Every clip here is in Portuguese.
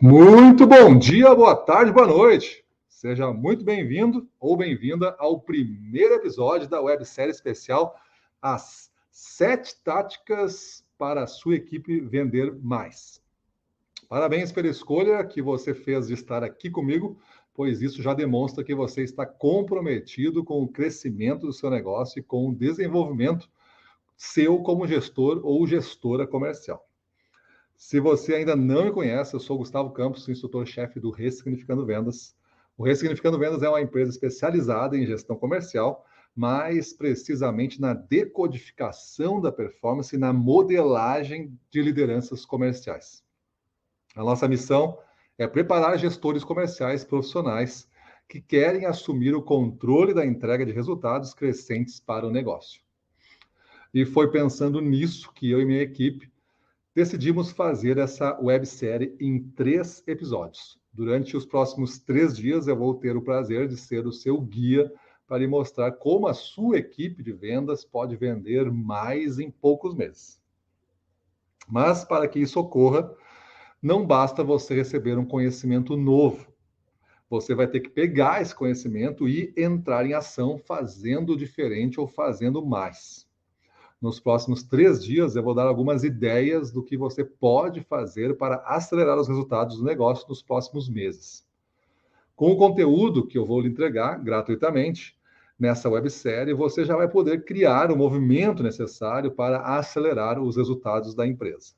Muito bom dia, boa tarde, boa noite. Seja muito bem-vindo ou bem-vinda ao primeiro episódio da websérie especial As 7 Táticas para a sua equipe vender mais. Parabéns pela escolha que você fez de estar aqui comigo, pois isso já demonstra que você está comprometido com o crescimento do seu negócio e com o desenvolvimento seu como gestor ou gestora comercial. Se você ainda não me conhece, eu sou Gustavo Campos, instrutor-chefe do Ressignificando Vendas. O Ressignificando Vendas é uma empresa especializada em gestão comercial, mais precisamente na decodificação da performance e na modelagem de lideranças comerciais. A nossa missão é preparar gestores comerciais profissionais que querem assumir o controle da entrega de resultados crescentes para o negócio. E foi pensando nisso que eu e minha equipe decidimos fazer essa websérie em 3 episódios. Durante os próximos 3 dias, eu vou ter o prazer de ser o seu guia para lhe mostrar como a sua equipe de vendas pode vender mais em poucos meses. Mas, para que isso ocorra, não basta você receber um conhecimento novo. Você vai ter que pegar esse conhecimento e entrar em ação fazendo diferente ou fazendo mais. Nos próximos 3 dias, eu vou dar algumas ideias do que você pode fazer para acelerar os resultados do negócio nos próximos meses. Com o conteúdo que eu vou lhe entregar gratuitamente nessa websérie, você já vai poder criar o movimento necessário para acelerar os resultados da empresa.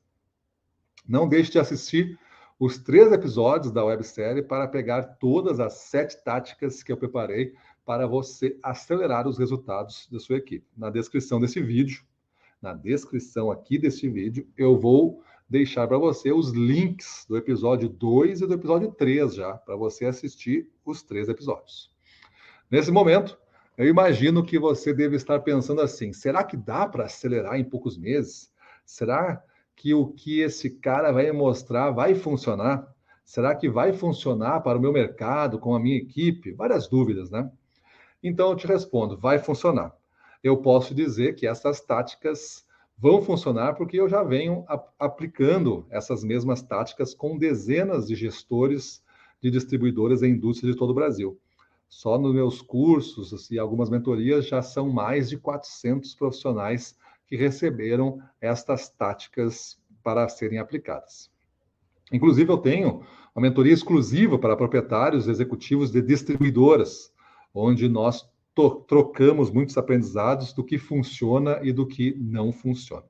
Não deixe de assistir os 3 episódios da websérie para pegar todas as 7 táticas que eu preparei para você acelerar os resultados da sua equipe. Na descrição desse vídeo, na descrição aqui deste vídeo, eu vou deixar para você os links do episódio 2 e do episódio 3 já, para você assistir os 3 episódios. Nesse momento, eu imagino que você deve estar pensando assim, será que dá para acelerar em poucos meses? Será que o que esse cara vai mostrar vai funcionar? Será que vai funcionar para o meu mercado, com a minha equipe? Várias dúvidas, né? Então eu te respondo, vai funcionar. Eu posso dizer que essas táticas vão funcionar porque eu já venho aplicando essas mesmas táticas com dezenas de gestores de distribuidores e indústrias de todo o Brasil. Só nos meus cursos e algumas mentorias já são mais de 400 profissionais que receberam estas táticas para serem aplicadas. Inclusive, eu tenho uma mentoria exclusiva para proprietários executivos de distribuidoras, onde nós trocamos muitos aprendizados do que funciona e do que não funciona.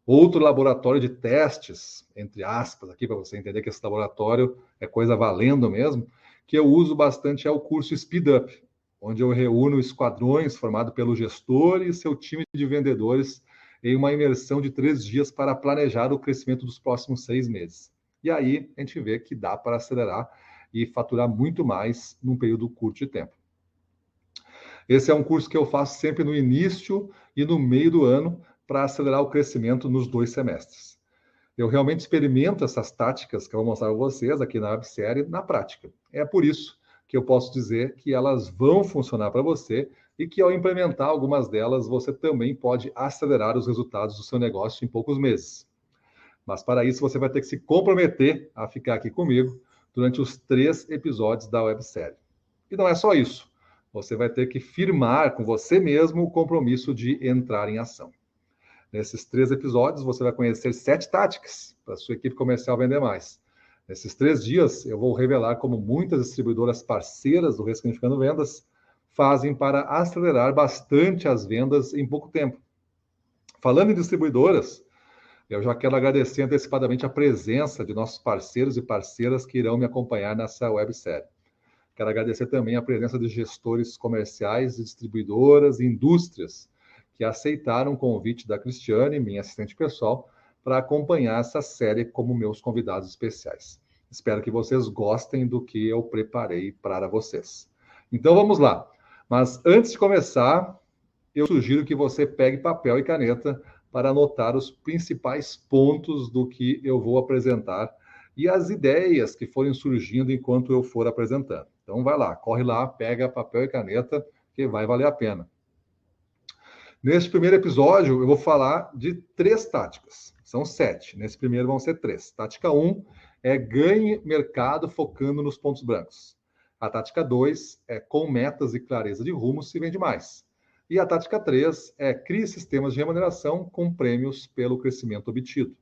Outro laboratório de testes, entre aspas, aqui para você entender que esse laboratório é coisa valendo mesmo, que eu uso bastante é o curso Speed Up, onde eu reúno esquadrões formados pelo gestor e seu time de vendedores em uma imersão de 3 dias para planejar o crescimento dos próximos 6 meses. E aí a gente vê que dá para acelerar e faturar muito mais num período curto de tempo. Esse é um curso que eu faço sempre no início e no meio do ano para acelerar o crescimento nos 2 semestres. Eu realmente experimento essas táticas que eu vou mostrar para vocês aqui na websérie na prática. É por isso que eu posso dizer que elas vão funcionar para você e que ao implementar algumas delas, você também pode acelerar os resultados do seu negócio em poucos meses. Mas para isso você vai ter que se comprometer a ficar aqui comigo durante os 3 episódios da websérie. E não é só isso. Você vai ter que firmar com você mesmo o compromisso de entrar em ação. Nesses 3 episódios, você vai conhecer 7 táticas para a sua equipe comercial vender mais. Nesses 3 dias, eu vou revelar como muitas distribuidoras parceiras do Ressignificando Vendas fazem para acelerar bastante as vendas em pouco tempo. Falando em distribuidoras, eu já quero agradecer antecipadamente a presença de nossos parceiros e parceiras que irão me acompanhar nessa websérie. Quero agradecer também a presença de gestores comerciais, de distribuidoras e indústrias que aceitaram o convite da Cristiane, minha assistente pessoal, para acompanhar essa série como meus convidados especiais. Espero que vocês gostem do que eu preparei para vocês. Então vamos lá. Mas antes de começar, eu sugiro que você pegue papel e caneta para anotar os principais pontos do que eu vou apresentar e as ideias que forem surgindo enquanto eu for apresentando. Então vai lá, corre lá, pega papel e caneta, que vai valer a pena. Neste primeiro episódio, eu vou falar de 3 táticas. São 7. Nesse primeiro vão ser 3. Tática 1 é ganhe mercado focando nos pontos brancos. A tática 2 é com metas e clareza de rumo se vende mais. E a tática 3 é crie sistemas de remuneração com prêmios pelo crescimento obtido.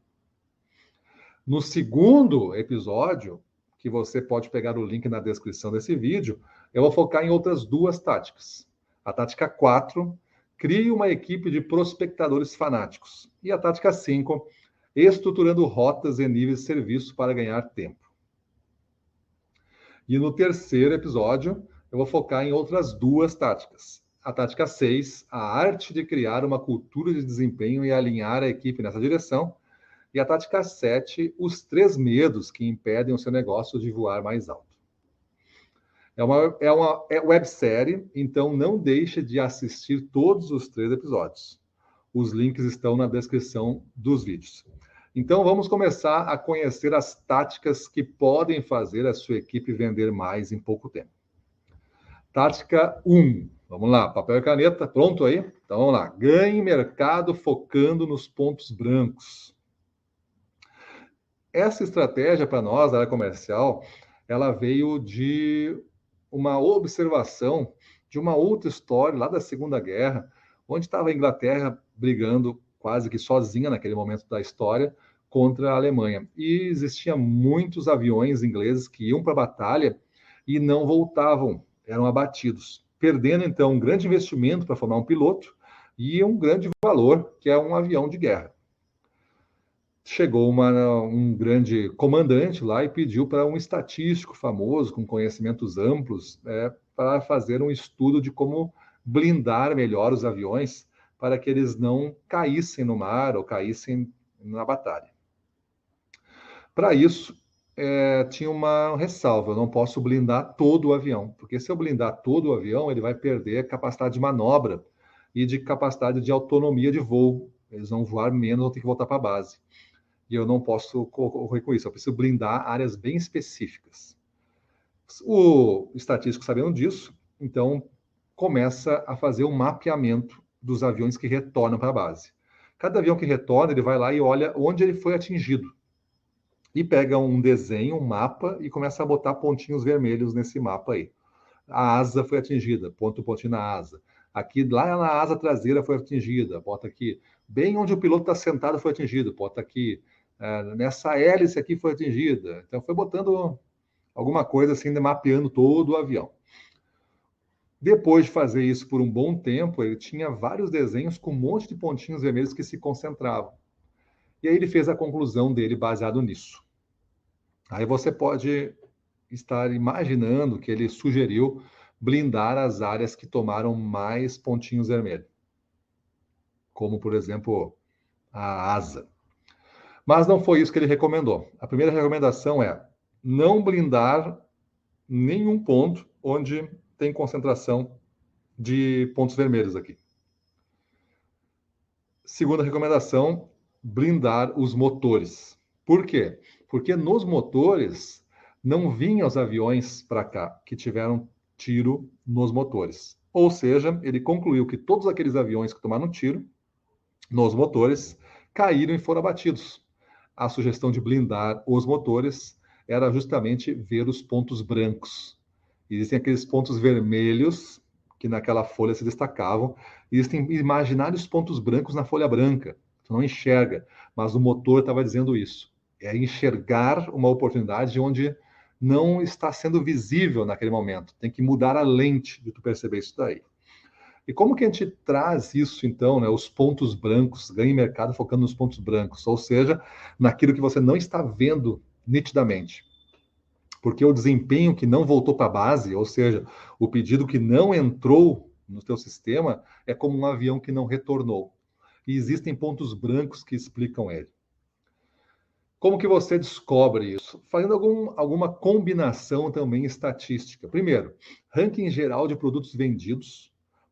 No segundo episódio, que você pode pegar o link na descrição desse vídeo, eu vou focar em outras 2 táticas. A tática 4, crie uma equipe de prospectadores fanáticos. E a tática 5, estruturando rotas e níveis de serviço para ganhar tempo. E no terceiro episódio, eu vou focar em outras 2 táticas. A tática 6, a arte de criar uma cultura de desempenho e alinhar a equipe nessa direção. E a tática 7, os 3 medos que impedem o seu negócio de voar mais alto. É uma websérie, então não deixe de assistir todos os 3 episódios. Os links estão na descrição dos vídeos. Então vamos começar a conhecer as táticas que podem fazer a sua equipe vender mais em pouco tempo. Tática 1. Vamos lá, papel e caneta, pronto aí? Então vamos lá. Ganhe mercado focando nos pontos brancos. Essa estratégia para nós, da área comercial, ela veio de uma observação de uma outra história lá da Segunda Guerra, onde estava a Inglaterra brigando quase que sozinha naquele momento da história contra a Alemanha. E existiam muitos aviões ingleses que iam para a batalha e não voltavam, eram abatidos, perdendo então um grande investimento para formar um piloto e um grande valor, que é um avião de guerra. Chegou um grande comandante lá e pediu para um estatístico famoso, com conhecimentos amplos, para fazer um estudo de como blindar melhor os aviões para que eles não caíssem no mar ou caíssem na batalha. Para isso, tinha uma ressalva: eu não posso blindar todo o avião, porque se eu blindar todo o avião, ele vai perder capacidade de manobra e de capacidade de autonomia de voo. Eles vão voar menos, vão ter que voltar para a base. E eu não posso correr com isso, eu preciso blindar áreas bem específicas. O estatístico, sabendo disso, então começa a fazer um mapeamento dos aviões que retornam para a base. Cada avião que retorna, ele vai lá e olha onde ele foi atingido. E pega um desenho, um mapa, e começa a botar pontinhos vermelhos nesse mapa aí. A asa foi atingida, pontinho na asa. Aqui, lá na asa traseira foi atingida, bota aqui. Bem onde o piloto está sentado foi atingido, bota aqui. Nessa hélice aqui foi atingida. Então foi botando alguma coisa assim, mapeando todo o avião. Depois de fazer isso por um bom tempo, ele tinha vários desenhos com um monte de pontinhos vermelhos que se concentravam. E aí ele fez a conclusão dele baseado nisso. Aí você pode estar imaginando que ele sugeriu blindar as áreas que tomaram mais pontinhos vermelhos, como, por exemplo, a asa. Mas não foi isso que ele recomendou. A primeira recomendação é não blindar nenhum ponto onde tem concentração de pontos vermelhos aqui. Segunda recomendação, blindar os motores. Por quê? Porque nos motores não vinham os aviões para cá que tiveram tiro nos motores. Ou seja, ele concluiu que todos aqueles aviões que tomaram tiro nos motores caíram e foram abatidos. A sugestão de blindar os motores era justamente ver os pontos brancos. Existem aqueles pontos vermelhos que naquela folha se destacavam. Existem imaginários pontos brancos na folha branca. Tu não enxerga, mas o motor estava dizendo isso. É enxergar uma oportunidade onde não está sendo visível naquele momento. Tem que mudar a lente de tu perceber isso daí. E como que a gente traz isso, então, né? Os pontos brancos, ganhe mercado focando nos pontos brancos, ou seja, naquilo que você não está vendo nitidamente. Porque o desempenho que não voltou para a base, ou seja, o pedido que não entrou no teu sistema, é como um avião que não retornou. E existem pontos brancos que explicam ele. Como que você descobre isso? Fazendo alguma combinação também estatística. Primeiro, ranking geral de produtos vendidos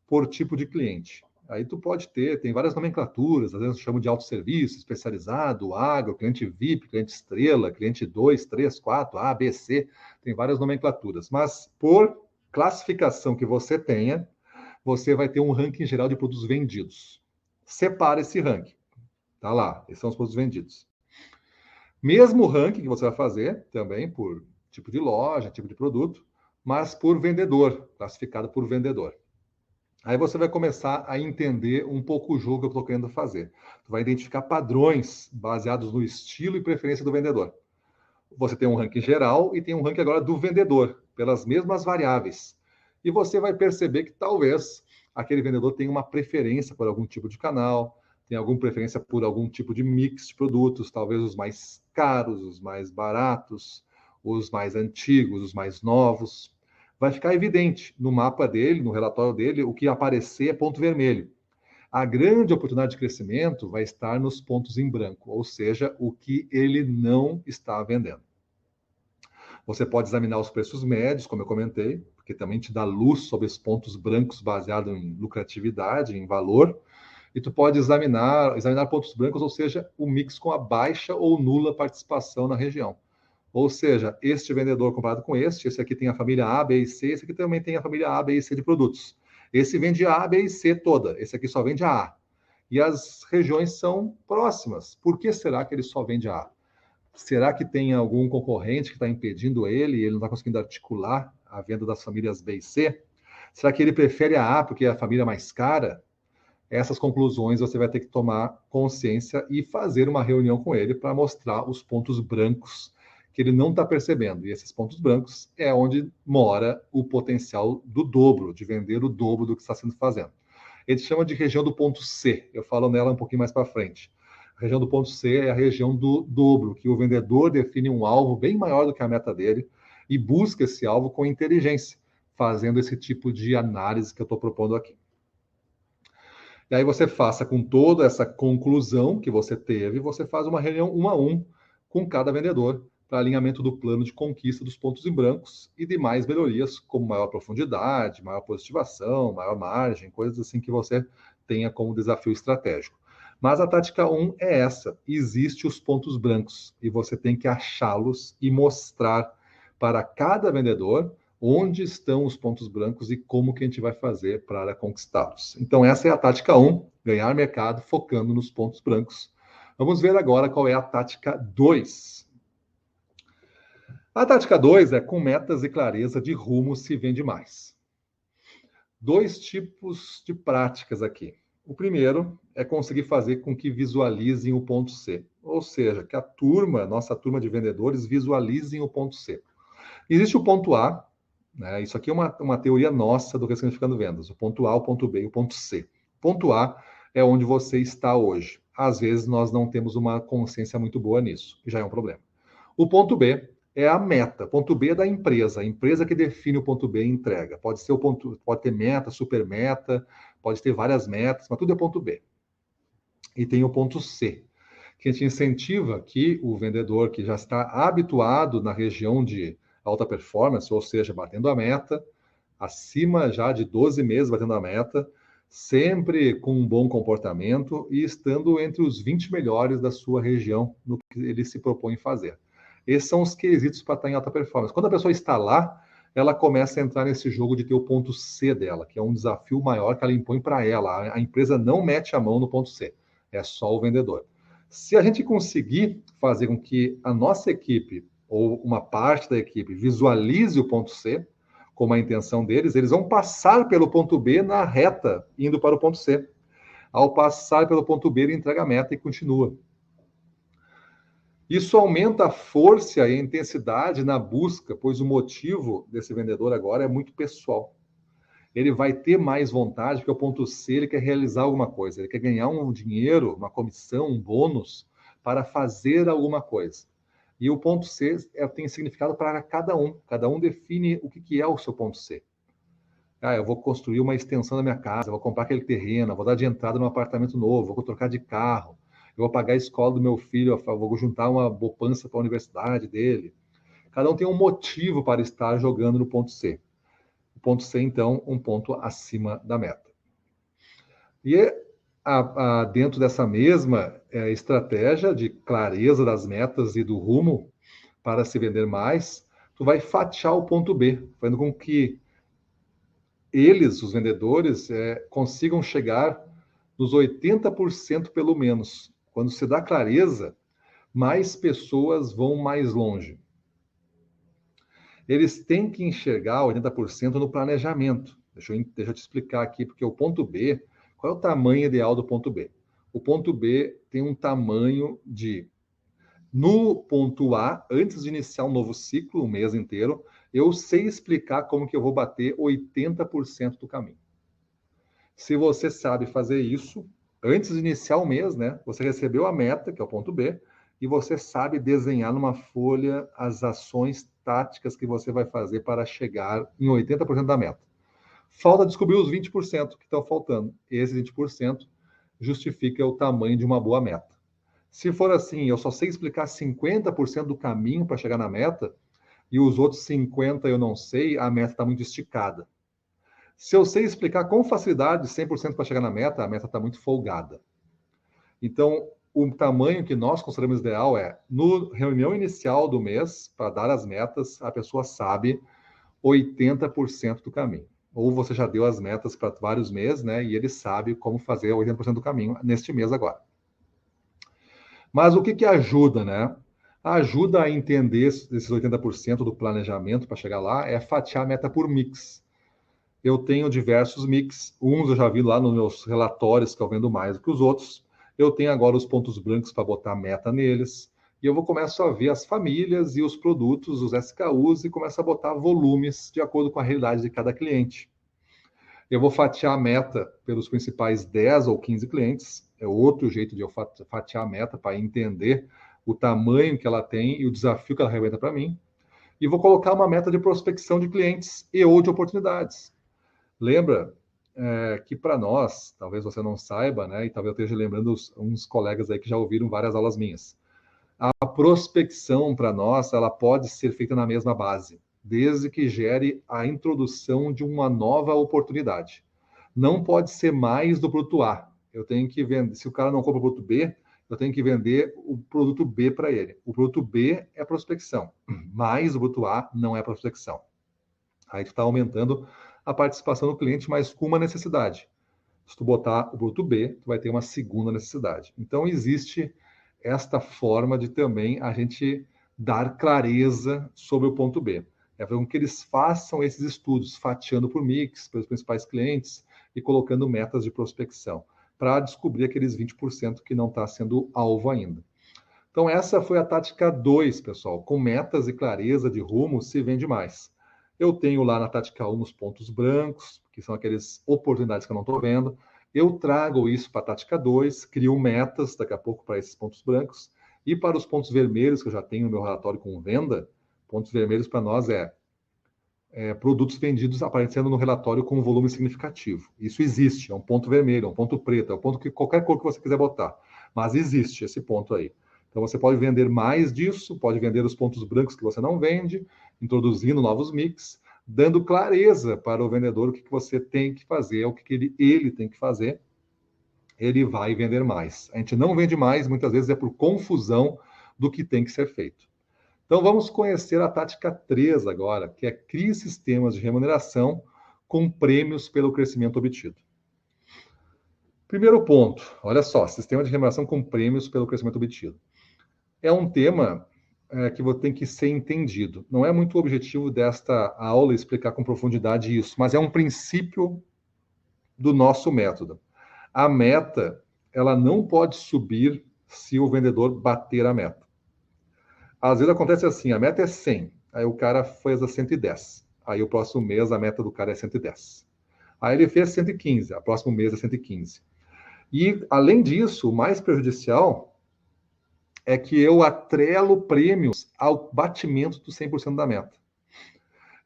por tipo de cliente. Aí tu pode tem várias nomenclaturas, às vezes chamam de autosserviço, especializado, agro, cliente VIP, cliente estrela, cliente 2, 3, 4, A, B, C, tem várias nomenclaturas. Mas por classificação que você tenha, você vai ter um ranking geral de produtos vendidos. Separa esse ranking. Tá lá, esses são os produtos vendidos. Mesmo ranking que você vai fazer, também por tipo de loja, tipo de produto, mas por vendedor, classificado por vendedor. Aí você vai começar a entender um pouco o jogo que eu estou querendo fazer. Tu vai identificar padrões baseados no estilo e preferência do vendedor. Você tem um ranking geral e tem um ranking agora do vendedor, pelas mesmas variáveis. E você vai perceber que talvez aquele vendedor tenha uma preferência por algum tipo de canal, tem alguma preferência por algum tipo de mix de produtos, talvez os mais caros, os mais baratos, os mais antigos, os mais novos. Vai ficar evidente no mapa dele, no relatório dele, o que aparecer é ponto vermelho. A grande oportunidade de crescimento vai estar nos pontos em branco, ou seja, o que ele não está vendendo. Você pode examinar os preços médios, como eu comentei, porque também te dá luz sobre os pontos brancos baseado em lucratividade, em valor. E tu pode examinar pontos brancos, ou seja, o mix com a baixa ou nula participação na região. Ou seja, este vendedor comparado com esse aqui tem a família A, B e C, esse aqui também tem a família A, B e C de produtos. Esse vende A, B e C toda, esse aqui só vende a A. E as regiões são próximas. Por que será que ele só vende a A? Será que tem algum concorrente que está impedindo ele e ele não está conseguindo articular a venda das famílias B e C? Será que ele prefere a A porque é a família mais cara? Essas conclusões você vai ter que tomar consciência e fazer uma reunião com ele para mostrar os pontos brancos que ele não está percebendo. E esses pontos brancos é onde mora o potencial do dobro, de vender o dobro do que está sendo fazendo. Ele chama de região do ponto C. Eu falo nela um pouquinho mais para frente. A região do ponto C é a região do dobro, que o vendedor define um alvo bem maior do que a meta dele e busca esse alvo com inteligência, fazendo esse tipo de análise que eu estou propondo aqui. E aí você faça com toda essa conclusão que você teve, você faz uma reunião 1 a 1 com cada vendedor para alinhamento do plano de conquista dos pontos em brancos e demais melhorias, como maior profundidade, maior positivação, maior margem, coisas assim que você tenha como desafio estratégico. Mas a tática 1 é essa: existe os pontos brancos e você tem que achá-los e mostrar para cada vendedor onde estão os pontos brancos e como que a gente vai fazer para conquistá-los. Então essa é a tática 1, ganhar mercado focando nos pontos brancos. Vamos ver agora qual é a tática 2. A tática 2 é com metas e clareza de rumo se vende mais. Dois tipos de práticas aqui. O primeiro é conseguir fazer com que visualizem o ponto C, ou seja, que a turma, nossa turma de vendedores, visualizem o ponto C. Existe o ponto A, né? Isso aqui é uma teoria nossa do Ressignificando Vendas, o ponto A, o ponto B e o ponto C. O ponto A é onde você está hoje. Às vezes nós não temos uma consciência muito boa nisso, e já é um problema. O ponto B é a meta. Ponto B é da empresa, a empresa que define o ponto B e entrega. Pode ser pode ter meta, super meta, pode ter várias metas, mas tudo é ponto B. E tem o ponto C, que a gente incentiva que o vendedor que já está habituado na região de alta performance, ou seja, batendo a meta, acima já de 12 meses batendo a meta, sempre com um bom comportamento e estando entre os 20 melhores da sua região no que ele se propõe fazer. Esses são os quesitos para estar em alta performance. Quando a pessoa está lá, ela começa a entrar nesse jogo de ter o ponto C dela, que é um desafio maior que ela impõe para ela. A empresa não mete a mão no ponto C, é só o vendedor. Se a gente conseguir fazer com que a nossa equipe, ou uma parte da equipe, visualize o ponto C, como a intenção deles, eles vão passar pelo ponto B na reta, indo para o ponto C. Ao passar pelo ponto B, ele entrega a meta e continua. Isso aumenta a força e a intensidade na busca, pois o motivo desse vendedor agora é muito pessoal. Ele vai ter mais vontade, porque o ponto C ele quer realizar alguma coisa, ele quer ganhar um dinheiro, uma comissão, um bônus para fazer alguma coisa. E o ponto C tem significado para cada um define o que é o seu ponto C. Eu vou construir uma extensão da minha casa, vou comprar aquele terreno, vou dar de entrada num apartamento novo, vou trocar de carro, eu vou pagar a escola do meu filho, eu vou juntar uma poupança para a universidade dele. Cada um tem um motivo para estar jogando no ponto C. O ponto C, então, um ponto acima da meta. E dentro dessa mesma estratégia de clareza das metas e do rumo para se vender mais, tu vai fatiar o ponto B, fazendo com que eles, os vendedores, consigam chegar nos 80% pelo menos. Quando se dá clareza, mais pessoas vão mais longe. Eles têm que enxergar 80% no planejamento. Deixa eu te explicar aqui, porque o ponto B, qual é o tamanho ideal do ponto B? O ponto B tem um tamanho de... No ponto A, antes de iniciar um novo ciclo, um mês inteiro, eu sei explicar como que eu vou bater 80% do caminho. Se você sabe fazer isso, antes de iniciar o mês, né? Você recebeu a meta, que é o ponto B, e você sabe desenhar numa folha as ações táticas que você vai fazer para chegar em 80% da meta. Falta descobrir os 20% que estão faltando. Esses 20% justifica o tamanho de uma boa meta. Se for assim, eu só sei explicar 50% do caminho para chegar na meta, e os outros 50% eu não sei, a meta está muito esticada. Se eu sei explicar com facilidade 100% para chegar na meta, a meta está muito folgada. Então, o tamanho que nós consideramos ideal é, no reunião inicial do mês, para dar as metas, a pessoa sabe 80% do caminho. Ou você já deu as metas para vários meses, né? E ele sabe como fazer 80% do caminho neste mês agora. Mas o que ajuda, né? Ajuda a entender esses 80% do planejamento para chegar lá é fatiar a meta por mix. Eu tenho diversos mix. Uns eu já vi lá nos meus relatórios que eu vendo mais do que os outros. Eu tenho agora os pontos brancos para botar meta neles. E eu vou começar a ver as famílias e os produtos, os SKUs, e começar a botar volumes de acordo com a realidade de cada cliente. Eu vou fatiar a meta pelos principais 10 ou 15 clientes. É outro jeito de eu fatiar a meta para entender o tamanho que ela tem e o desafio que ela representa para mim. E vou colocar uma meta de prospecção de clientes e ou de oportunidades. Lembra que para nós, talvez você não saiba, né? E talvez eu esteja lembrando uns colegas aí que já ouviram várias aulas minhas. A prospecção para nós, ela pode ser feita na mesma base, desde que gere a introdução de uma nova oportunidade. Não pode ser mais do produto A. Eu tenho que vender, se o cara não compra o produto B, eu tenho que vender o produto B para ele. O produto B é prospecção, mas o produto A não é prospecção. Aí tu está aumentando a participação do cliente, mas com uma necessidade. Se tu botar o produto B, tu vai ter uma segunda necessidade. Então, existe esta forma de também a gente dar clareza sobre o ponto B. É para que eles façam esses estudos, fatiando por mix, pelos principais clientes e colocando metas de prospecção, para descobrir aqueles 20% que não está sendo alvo ainda. Então, essa foi a tática 2, pessoal. Com metas e clareza de rumo, se vende mais. Eu tenho lá na tática 1 os pontos brancos, que são aquelas oportunidades que eu não estou vendo. Eu trago isso para a tática 2, crio metas daqui a pouco para esses pontos brancos. E para os pontos vermelhos, que eu já tenho no meu relatório com venda, pontos vermelhos para nós produtos vendidos aparecendo no relatório com um volume significativo. Isso existe, é um ponto vermelho, é um ponto preto, é um ponto que qualquer cor que você quiser botar. Mas existe esse ponto aí. Então você pode vender mais disso, pode vender os pontos brancos que você não vende, introduzindo novos mix, dando clareza para o vendedor o que você tem que fazer, o que ele tem que fazer, ele vai vender mais. A gente não vende mais, muitas vezes é por confusão do que tem que ser feito. Então vamos conhecer a tática 3 agora, que é crie sistemas de remuneração com prêmios pelo crescimento obtido. Primeiro ponto, olha só, sistema de remuneração com prêmios pelo crescimento obtido. É um tema que tem que ser entendido. Não é muito o objetivo desta aula explicar com profundidade isso, mas é um princípio do nosso método. A meta, ela não pode subir se o vendedor bater a meta. Às vezes acontece assim, a meta é 100, aí o cara fez a 110. Aí o próximo mês a meta do cara é 110. Aí ele fez 115, o próximo mês é 115. E, além disso, o mais prejudicial é que eu atrelo prêmios ao batimento do 100% da meta.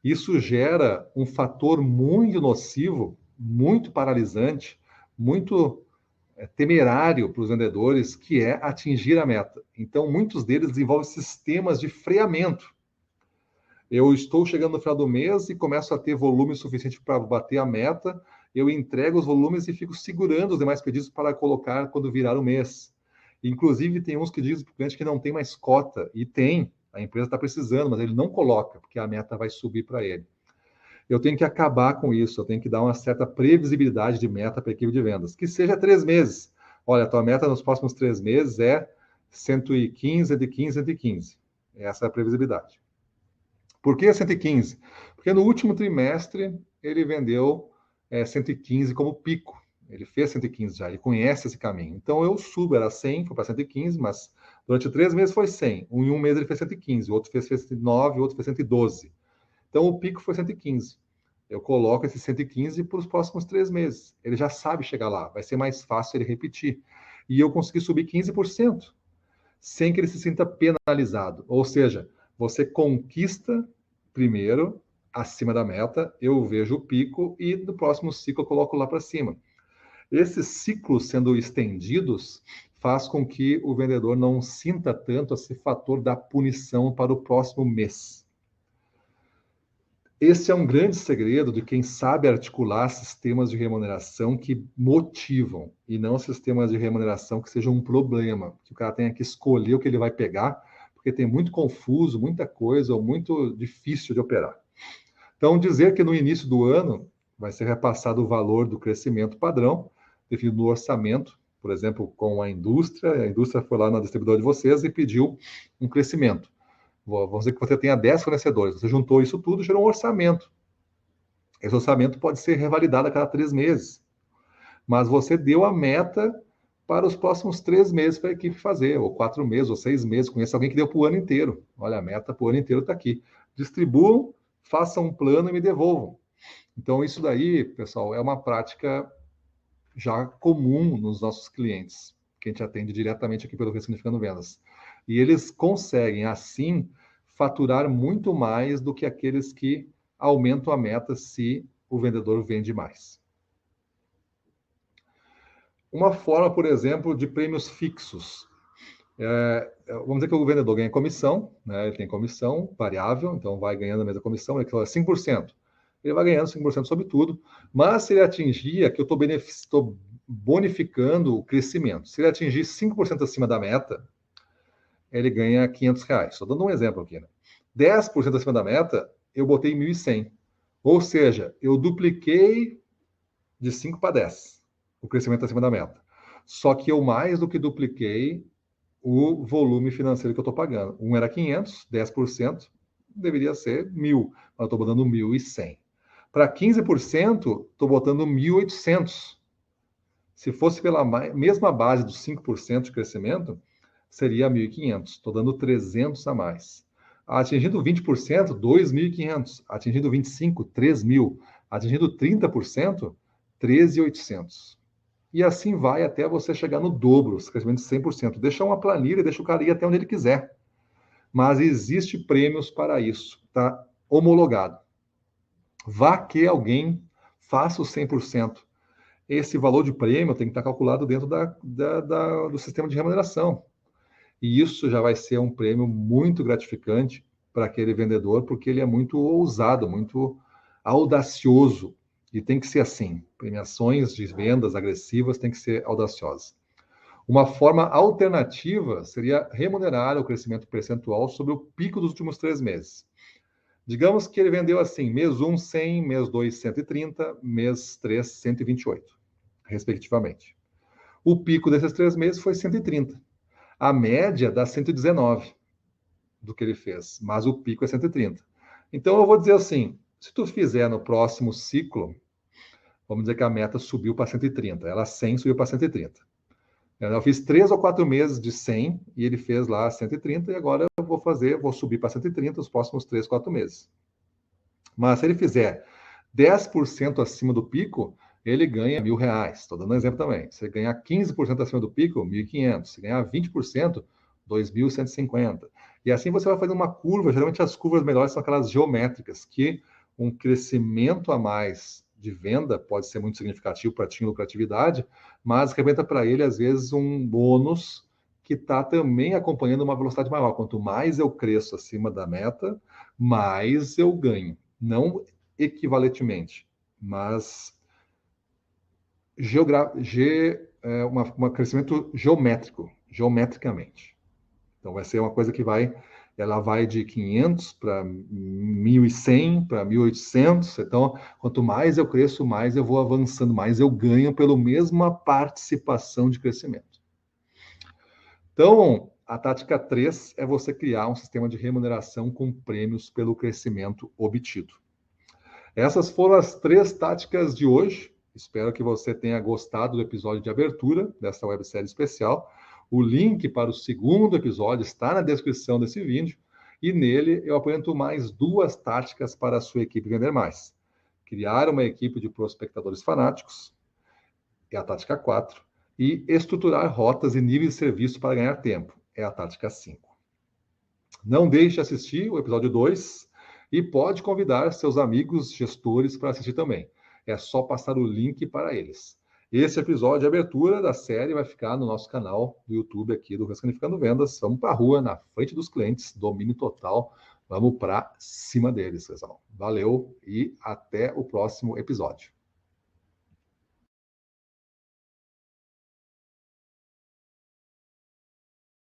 Isso gera um fator muito nocivo, muito paralisante, muito temerário para os vendedores, que é atingir a meta. Então, muitos deles desenvolvem sistemas de freamento. Eu estou chegando no final do mês e começo a ter volume suficiente para bater a meta, eu entrego os volumes e fico segurando os demais pedidos para colocar quando virar o mês. Inclusive, tem uns que dizem para o cliente que não tem mais cota, e tem, a empresa está precisando, mas ele não coloca, porque a meta vai subir para ele. eu tenho que acabar com isso, eu tenho que dar uma certa previsibilidade de meta para a equipe de vendas, que seja 3 meses. Olha, a tua meta nos próximos 3 meses é 115, de 15, 115. Essa é a previsibilidade. Por que 115? Porque no último trimestre ele vendeu 115 como pico. Ele fez 115 já, ele conhece esse caminho. Então eu subo, era 100, foi para 115, mas durante 3 meses foi 100. Em um mês ele fez 115, o outro fez 109, o outro fez 112. Então o pico foi 115. Eu coloco esse 115 para os próximos 3 meses. Ele já sabe chegar lá, vai ser mais fácil ele repetir. E eu consegui subir 15%, sem que ele se sinta penalizado. Ou seja, você conquista primeiro acima da meta, eu vejo o pico e no próximo ciclo eu coloco lá para cima. Esses ciclos sendo estendidos faz com que o vendedor não sinta tanto esse fator da punição para o próximo mês. Esse é um grande segredo de quem sabe articular sistemas de remuneração que motivam e não sistemas de remuneração que sejam um problema, que o cara tenha que escolher o que ele vai pegar, porque tem muito confuso, muita coisa, ou muito difícil de operar. Então, dizer que no início do ano vai ser repassado o valor do crescimento padrão, definido no orçamento, por exemplo, com a indústria foi lá na distribuidora de vocês e pediu um crescimento. Vamos dizer que você tenha 10 fornecedores, você juntou isso tudo, gerou um orçamento. Esse orçamento pode ser revalidado a cada 3 meses. Mas você deu a meta para os próximos 3 meses para a equipe fazer, ou 4 meses, ou 6 meses. Conheço alguém que deu para o ano inteiro. Olha, a meta para o ano inteiro está aqui. Distribuam, façam um plano e me devolvam. Então, isso daí, pessoal, é uma prática já comum nos nossos clientes, que a gente atende diretamente aqui pelo Ressignificando Vendas. E eles conseguem, assim, faturar muito mais do que aqueles que aumentam a meta se o vendedor vende mais. Uma forma, por exemplo, de prêmios fixos. Vamos dizer que o vendedor ganha comissão, né? Ele tem comissão variável, então vai ganhando a mesma comissão, ele fala 5%. Ele vai ganhando 5% sobre tudo, mas se ele atingir, aqui eu estou bonificando o crescimento. Se ele atingir 5% acima da meta, ele ganha R$500. Estou dando um exemplo aqui, né? 10% acima da meta, eu botei 1.100. Ou seja, eu dupliquei de 5 para 10 o crescimento acima da meta. Só que eu mais do que dupliquei o volume financeiro que eu estou pagando. Um era 500, 10% deveria ser 1.000, mas eu estou botando 1.100. Para 15%, estou botando 1.800. Se fosse pela mesma base dos 5% de crescimento, seria 1.500. Estou dando 300 a mais. Atingindo 20%, 2.500. Atingindo 25%, 3.000. Atingindo 30%, 13.800. E assim vai até você chegar no dobro, crescimento de 100%. Deixa uma planilha e deixa o cara ir até onde ele quiser. Mas existe prêmios para isso. Está homologado. Vá que alguém faça o 100%. Esse valor de prêmio tem que estar calculado dentro do sistema de remuneração. E isso já vai ser um prêmio muito gratificante para aquele vendedor, porque ele é muito ousado, muito audacioso. E tem que ser assim. Premiações de vendas agressivas têm que ser audaciosas. Uma forma alternativa seria remunerar o crescimento percentual sobre o pico dos últimos 3 meses. Digamos que ele vendeu assim, mês 1, 100, mês 2, 130, mês 3, 128, respectivamente. O pico desses 3 meses foi 130. A média dá 119 do que ele fez, mas o pico é 130. Então eu vou dizer assim, se tu fizer no próximo ciclo, vamos dizer que a meta subiu para 130, ela 100 subiu para 130. Eu fiz 3 ou 4 meses de 100 e ele fez lá 130 e agora eu vou subir para 130 os próximos 3, 4 meses. Mas se ele fizer 10% acima do pico, ele ganha R$1.000. Estou dando um exemplo também. Se ele ganhar 15% acima do pico, 1.500. Se ganhar 20%, 2.150. E assim você vai fazer uma curva. Geralmente as curvas melhores são aquelas geométricas, que um crescimento a mais de venda pode ser muito significativo para ti em lucratividade, mas representa para ele, às vezes, um bônus que está também acompanhando uma velocidade maior. Quanto mais eu cresço acima da meta, mais eu ganho. Não equivalentemente, mas um crescimento geometricamente. Então, vai ser uma coisa que vai ela vai de 500 para 1.100, para 1.800. Então, quanto mais eu cresço, mais eu vou avançando, mais eu ganho pela mesma participação de crescimento. Então, a tática 3 é você criar um sistema de remuneração com prêmios pelo crescimento obtido. Essas foram as 3 táticas de hoje. Espero que você tenha gostado do episódio de abertura dessa websérie especial. O link para o segundo episódio está na descrição desse vídeo e nele eu apresento mais 2 táticas para a sua equipe vender mais. Criar uma equipe de prospectadores fanáticos, é a tática 4, e estruturar rotas e níveis de serviço para ganhar tempo, é a tática 5. Não deixe de assistir o episódio 2 e pode convidar seus amigos gestores para assistir também. É só passar o link para eles. Esse episódio de abertura da série vai ficar no nosso canal do YouTube aqui do Ressignificando Vendas. Vamos para a rua, na frente dos clientes, domínio total. Vamos para cima deles, pessoal. Valeu e até o próximo episódio.